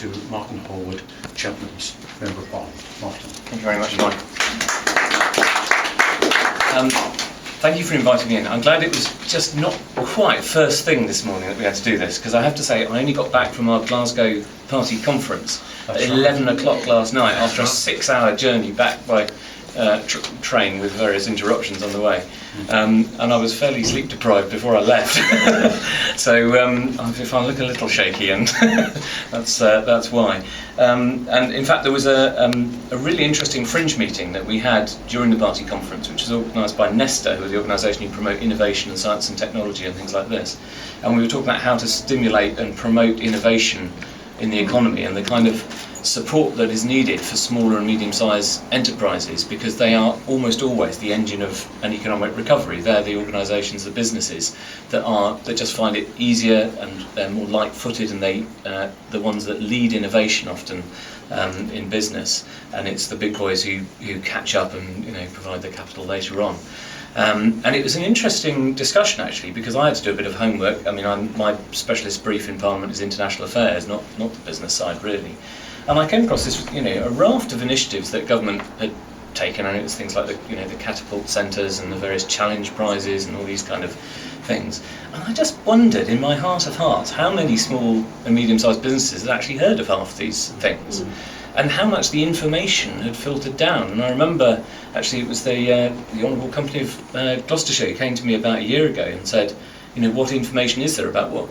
to Martin Horwood, Cheltenham's Member of Parliament. Martin. Thank you very much, Mike. Thank you for inviting me in. I'm glad it was just not quite first thing this morning that we had to do this, because I have to say I only got back from our Glasgow party conference at 11 o'clock last night after a 6-hour journey back by train with various interruptions on the way. And I was fairly sleep deprived before I left. So if I look a little shaky, and that's why. And in fact there was a really interesting fringe meeting that we had during the party conference, which was organised by Nesta, who are the organisation who promote innovation and science and technology and things like this. And we were talking about how to stimulate and promote innovation in the economy and the kind of support that is needed for smaller and medium-sized enterprises, because they are almost always the engine of an economic recovery. They're the organisations, the businesses that just find it easier, and they're more light-footed, and the ones that lead innovation often in business. And it's the big boys who catch up and provide the capital later on. And it was an interesting discussion actually, because I had to do a bit of homework. I mean, my specialist brief in Parliament is international affairs, not the business side really. And I came across this, a raft of initiatives that government had taken, and it was things like the catapult centres and the various challenge prizes and all these kind of things. And I just wondered, in my heart of hearts, how many small and medium-sized businesses had actually heard of half these things, and how much the information had filtered down. And I remember, actually, it was the Honourable Company of Gloucestershire who came to me about a year ago and said, what information is there about what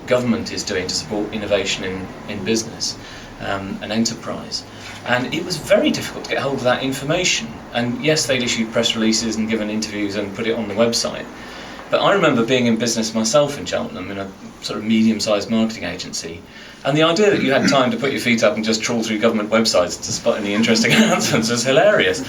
government is doing to support innovation in business and enterprise? And it was very difficult to get hold of that information. And yes, they'd issued press releases and given interviews and put it on the website. But I remember being in business myself in Cheltenham in a sort of medium-sized marketing agency, and the idea that you had time to put your feet up and just trawl through government websites to spot any interesting announcements was hilarious.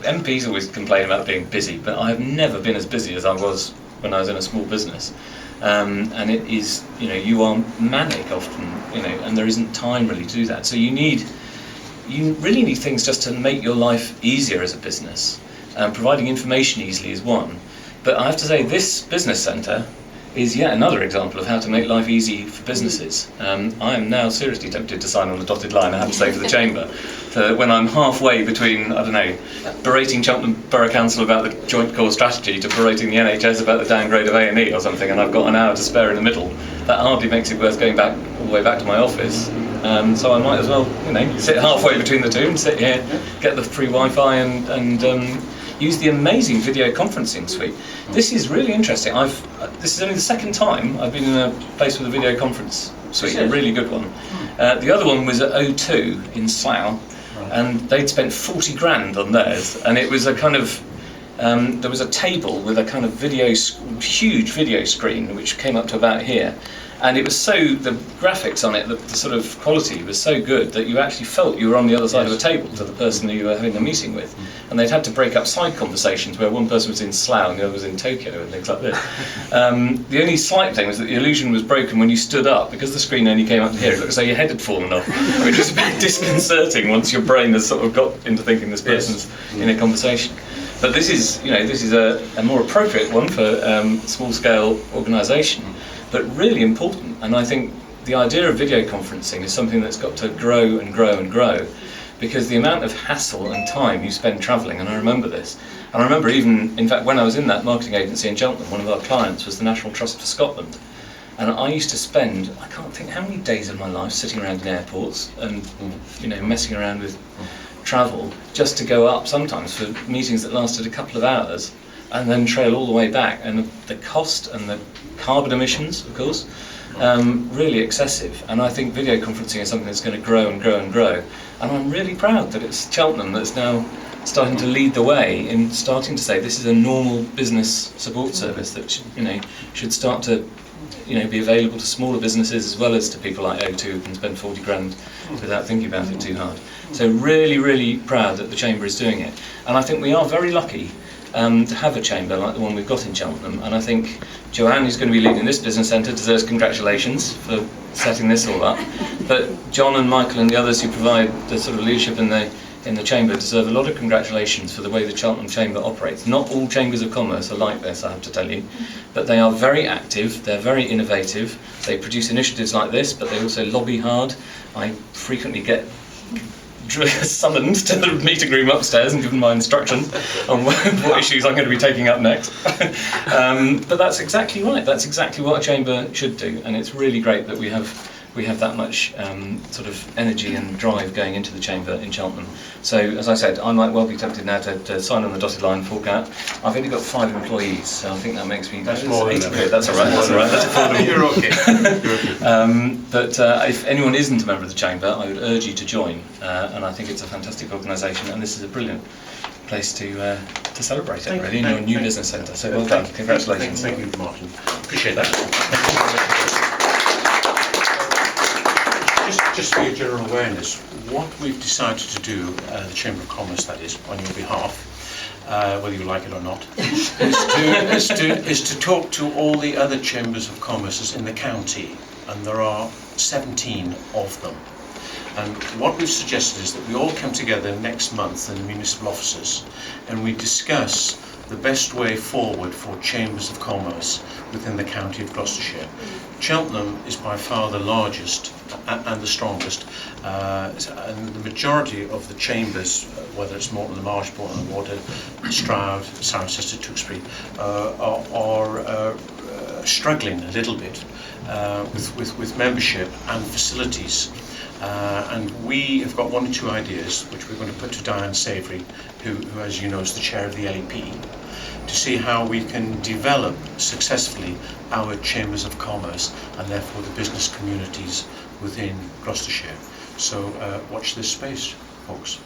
MPs always complain about being busy, but I have never been as busy as I was when I was in a small business. And it is, you are manic often, and there isn't time really to do that. So you really need things just to make your life easier as a business. Providing information easily is one, but I have to say this business centre is yet another example of how to make life easy for businesses. I am now seriously tempted to sign on the dotted line, I have to say, for the Chamber. So when I'm halfway between, berating Cheltenham Borough Council about the joint core strategy to berating the NHS about the downgrade of A&E or something, and I've got an hour to spare in the middle, that hardly makes it worth going back all the way back to my office. So I might as well, sit halfway between the two and sit here, get the free Wi-Fi and use the amazing video conferencing suite. This is really interesting. This is only the second time I've been in a place with a video conference suite, a really good one. The other one was at O2 in Slough, and they'd spent 40 grand on theirs, and it was a kind of, there was a table with a kind of huge video screen which came up to about here. And it was the graphics on it, the sort of quality was so good that you actually felt you were on the other side of a table to the person who you were having a meeting with. And they'd had to break up side conversations where one person was in Slough and the other was in Tokyo and things like this. The only slight thing was that the illusion was broken when you stood up, because the screen only came up to here. It looked as though your head had fallen off, which was a bit disconcerting once your brain has sort of got into thinking this person's in a conversation. But this is a more appropriate one for small-scale organisation, but really important. And I think the idea of video conferencing is something that's got to grow and grow and grow, because the amount of hassle and time you spend travelling, and I remember this, and I remember even, in fact, when I was in that marketing agency in Cheltenham, one of our clients was the National Trust for Scotland, and I used to spend, I can't think how many days of my life sitting around in airports and messing around with travel just to go up sometimes for meetings that lasted a couple of hours and then trail all the way back, and the cost and the carbon emissions, of course, really excessive. And I think video conferencing is something that's going to grow and grow and grow, and I'm really proud that it's Cheltenham that's now starting to lead the way in starting to say this is a normal business support service that should start to be available to smaller businesses as well as to people like O2 who can spend 40 grand without thinking about it too hard. So really, really proud that the Chamber is doing it. And I think we are very lucky to have a chamber like the one we've got in Cheltenham. And I think Joanne, who's going to be leading this business centre, deserves congratulations for setting this all up. But John and Michael and the others who provide the sort of leadership and the in the Chamber deserve a lot of congratulations for the way the Cheltenham Chamber operates. Not all chambers of commerce are like this, I have to tell you, but they are very active, they're very innovative, they produce initiatives like this, but they also lobby hard. I frequently get summoned to the meeting room upstairs and given my instructions on what issues I'm going to be taking up next. But that's exactly right, that's exactly what a chamber should do, and it's really great that we have that much sort of energy and drive going into the chamber in Cheltenham. So, as I said, I might well be tempted now to sign on the dotted line for out. I've only got 5 employees, so I think that makes me... That's more than enough. That's all right, that's all right. That's affordable. You're okay. You're okay. But if anyone isn't a member of the chamber, I would urge you to join. And I think it's a fantastic organisation, and this is a brilliant place to celebrate it, really, in your new business centre. So well done. Congratulations. Thank you, Martin. Appreciate that. Just for your general awareness, what we've decided to do, the Chamber of Commerce that is, on your behalf, whether you like it or not, is to talk to all the other Chambers of Commerce in the county, and there are 17 of them. And what we've suggested is that we all come together next month in the municipal offices and we discuss the best way forward for Chambers of Commerce within the county of Gloucestershire. Cheltenham is by far the largest and the strongest, and the majority of the chambers, whether it's Morton le Marsh, Bourton le Water, Stroud, Cirencester, Tewkesbury, are struggling a little bit with membership and facilities. And we have got 1 or 2 ideas which we're going to put to Diane Savoury, who as you know is the chair of the LEP, to see how we can develop successfully our Chambers of Commerce and therefore the business communities within Gloucestershire. So watch this space, folks.